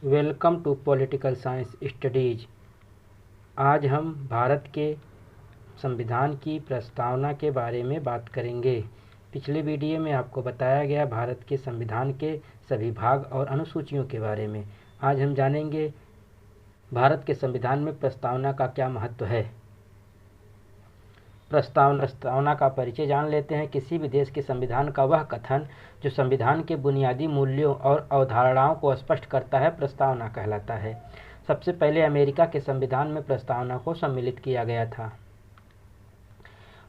Welcome to political science studies. आज हम भारत के संविधान की प्रस्तावना के बारे में बात करेंगे। पिछले वीडियो में आपको बताया गया भारत के संविधान के सभी भाग और अनुसूचियों के बारे में। आज हम जानेंगे भारत के संविधान में प्रस्तावना का क्या महत्व है। प्रस्तावना का परिचय जान लेते हैं। किसी भी देश के संविधान का वह कथन जो संविधान के बुनियादी मूल्यों और अवधारणाओं को स्पष्ट करता है, प्रस्तावना कहलाता है। सबसे पहले अमेरिका के संविधान में प्रस्तावना को सम्मिलित किया गया था।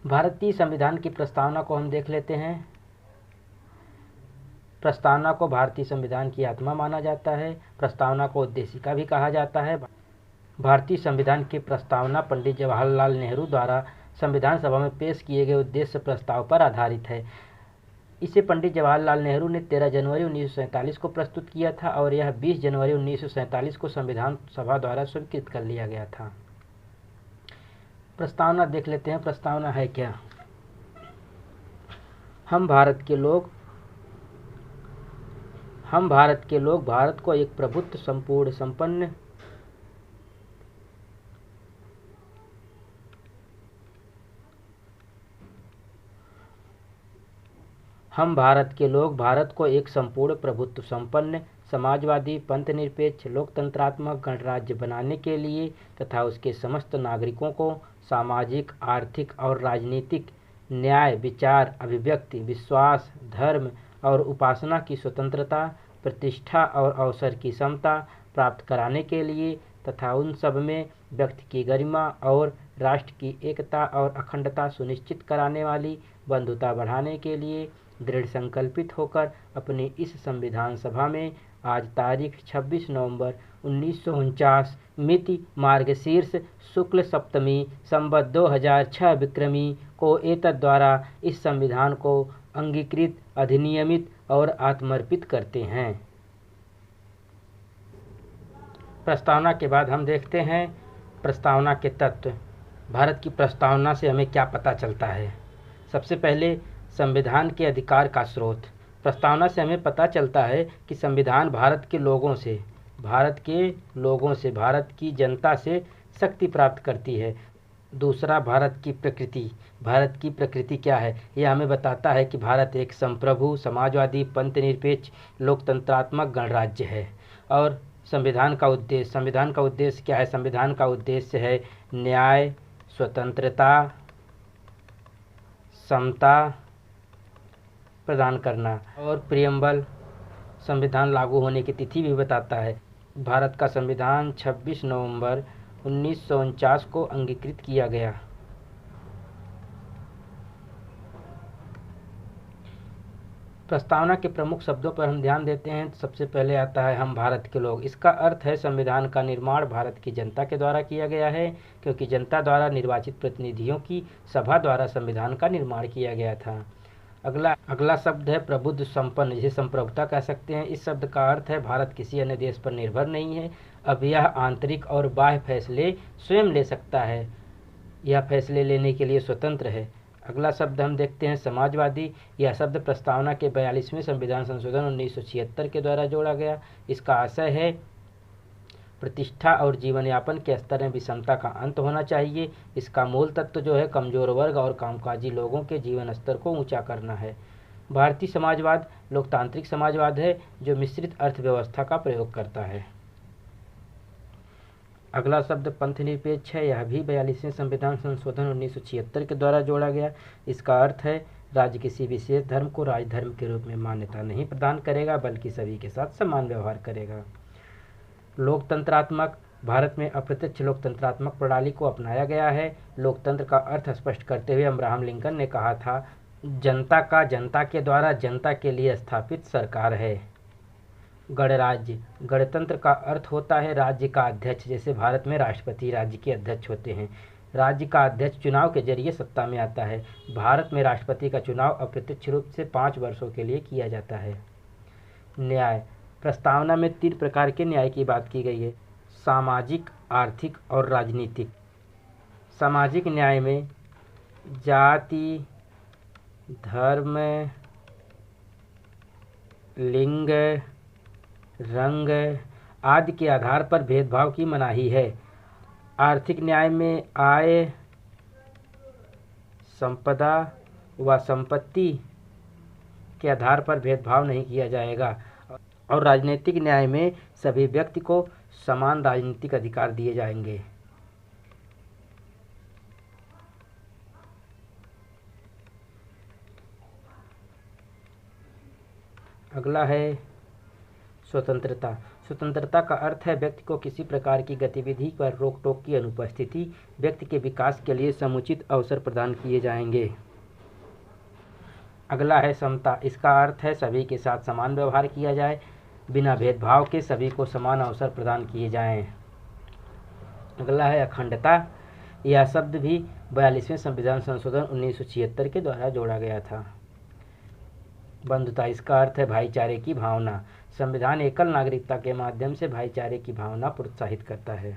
भारतीय संविधान की प्रस्तावना को हम देख लेते हैं। प्रस्तावना को भारतीय संविधान की आत्मा माना जाता है। प्रस्तावना को उद्देशिका भी कहा जाता है। भारतीय संविधान की प्रस्तावना पंडित जवाहरलाल नेहरू द्वारा संविधान सभा में पेश किए गए उद्देश्य प्रस्ताव पर आधारित है। इसे पंडित जवाहरलाल नेहरू ने 13 जनवरी 1947 को प्रस्तुत किया था और यह 20 जनवरी 1947 को संविधान सभा द्वारा स्वीकृत कर लिया गया था। प्रस्तावना देख लेते हैं। प्रस्तावना है क्या? हम भारत के लोग भारत को एक प्रभुत्व संपूर्ण संपन्न हम भारत के लोग भारत को एक संपूर्ण प्रभुत्व संपन्न समाजवादी पंथनिरपेक्ष लोकतंत्रात्मक गणराज्य बनाने के लिए तथा उसके समस्त नागरिकों को सामाजिक, आर्थिक और राजनीतिक न्याय, विचार, अभिव्यक्ति, विश्वास, धर्म और उपासना की स्वतंत्रता, प्रतिष्ठा और अवसर की समता प्राप्त कराने के लिए तथा उन सब में व्यक्ति की गरिमा और राष्ट्र की एकता और अखंडता सुनिश्चित कराने वाली बंधुता बढ़ाने के लिए दृढ़ संकल्पित होकर अपनी इस संविधान सभा में आज तारीख 26 नवंबर 1949 मिति मार्गशीर्ष शुक्ल सप्तमी संवत 2006 विक्रमी को एतद् द्वारा इस संविधान को अंगीकृत, अधिनियमित और आत्मर्पित करते हैं। प्रस्तावना के बाद हम देखते हैं प्रस्तावना के तत्व। भारत की प्रस्तावना से हमें क्या पता चलता है। सबसे पहले संविधान के अधिकार का स्रोत। प्रस्तावना से हमें पता चलता है कि संविधान भारत के लोगों से, भारत की जनता से शक्ति प्राप्त करती है। दूसरा, भारत की प्रकृति क्या है? यह हमें बताता है कि भारत एक संप्रभु, समाजवादी, पंथनिरपेक्ष, लोकतंत्रात्मक गणराज्य है। और संविधान का उद्देश्य क्या है? संविधान का उद्देश्य है न्याय, स्वतंत्रता, समता प्रदान करना। और प्रियम्बल संविधान लागू होने की तिथि भी बताता है। भारत का संविधान 26 नवंबर 1949 को अंगीकृत किया गया। प्रस्तावना के प्रमुख शब्दों पर हम ध्यान देते हैं। सबसे पहले आता है हम भारत के लोग। इसका अर्थ है संविधान का निर्माण भारत की जनता के द्वारा किया गया है, क्योंकि जनता द्वारा निर्वाचित प्रतिनिधियों की सभा द्वारा संविधान का निर्माण किया गया था। अगला शब्द है प्रबुद्ध संपन्न, जिसे संप्रभुता कह सकते हैं। इस शब्द का अर्थ है भारत किसी अन्य देश पर निर्भर नहीं है। अब यह आंतरिक और बाह्य फैसले स्वयं ले सकता है। यह फैसले लेने के लिए स्वतंत्र है। अगला शब्द हम देखते हैं समाजवादी। यह शब्द प्रस्तावना के 42वें संविधान संशोधन 1976 के द्वारा जोड़ा गया। इसका आशय है प्रतिष्ठा और जीवन यापन के स्तर में विषमता का अंत होना चाहिए। इसका मूल तत्व जो है कमजोर वर्ग और कामकाजी लोगों के जीवन स्तर को ऊंचा करना है। भारतीय समाजवाद लोकतांत्रिक समाजवाद है जो मिश्रित अर्थव्यवस्था का प्रयोग करता है। अगला शब्द पंथनिरपेक्ष है। यह भी 42वें संविधान संशोधन 1976 के द्वारा जोड़ा गया। इसका अर्थ है राज्य किसी विशेष धर्म को राजधर्म के रूप में मान्यता नहीं प्रदान करेगा, बल्कि सभी के साथ समान व्यवहार करेगा। लोकतंत्रात्मक, भारत में अप्रत्यक्ष लोकतंत्रात्मक प्रणाली को अपनाया गया है। लोकतंत्र का अर्थ स्पष्ट करते हुए अब्राहम लिंकन ने कहा था, जनता के द्वारा जनता के लिए स्थापित सरकार है। गणराज्य, गणतंत्र का अर्थ होता है राज्य का अध्यक्ष। जैसे भारत में राष्ट्रपति राज्य के अध्यक्ष होते हैं। राज्य का अध्यक्ष चुनाव के जरिए सत्ता में आता है। भारत में राष्ट्रपति का चुनाव अप्रत्यक्ष रूप से 5 वर्षों के लिए किया जाता है। न्याय, प्रस्तावना में 3 प्रकार के न्याय की बात की गई है, सामाजिक, आर्थिक और राजनीतिक। सामाजिक न्याय में जाति, धर्म, लिंग, रंग आदि के आधार पर भेदभाव की मनाही है। आर्थिक न्याय में आय, संपदा व संपत्ति के आधार पर भेदभाव नहीं किया जाएगा और राजनीतिक न्याय में सभी व्यक्ति को समान राजनीतिक अधिकार दिए जाएंगे। अगला है स्वतंत्रता। स्वतंत्रता का अर्थ है व्यक्ति को किसी प्रकार की गतिविधि पर रोक टोक की अनुपस्थिति। व्यक्ति के विकास के लिए समुचित अवसर प्रदान किए जाएंगे। अगला है समता। इसका अर्थ है सभी के साथ समान व्यवहार किया जाए, बिना भेदभाव के सभी को समान अवसर प्रदान किए जाएं। अगला है अखंडता। यह शब्द भी 42वें संविधान संशोधन 1976 के द्वारा जोड़ा गया था। बंधुता। इसका अर्थ है भाईचारे की भावना। संविधान एकल नागरिकता के माध्यम से भाईचारे की भावना प्रोत्साहित करता है।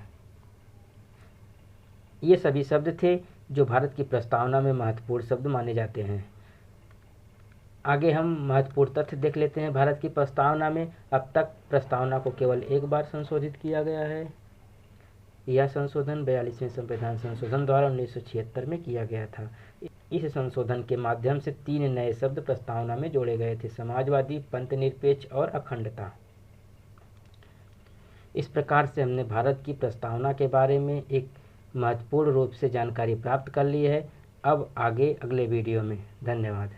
ये सभी शब्द थे जो भारत की प्रस्तावना में महत्वपूर्ण शब्द माने जाते हैं। आगे हम महत्वपूर्ण तथ्य देख लेते हैं। भारत की प्रस्तावना में अब तक प्रस्तावना को केवल एक बार संशोधित किया गया है। यह संशोधन 42वें संविधान संशोधन द्वारा 1976 में किया गया था। इस संशोधन के माध्यम से 3 नए शब्द प्रस्तावना में जोड़े गए थे: समाजवादी, पंथनिरपेक्ष और अखंडता। इस प्रकार से हमने भारत की प्रस्तावना के बारे में एक महत्वपूर्ण रूप से जानकारी प्राप्त कर ली है। अब आगे अगले वीडियो में। धन्यवाद।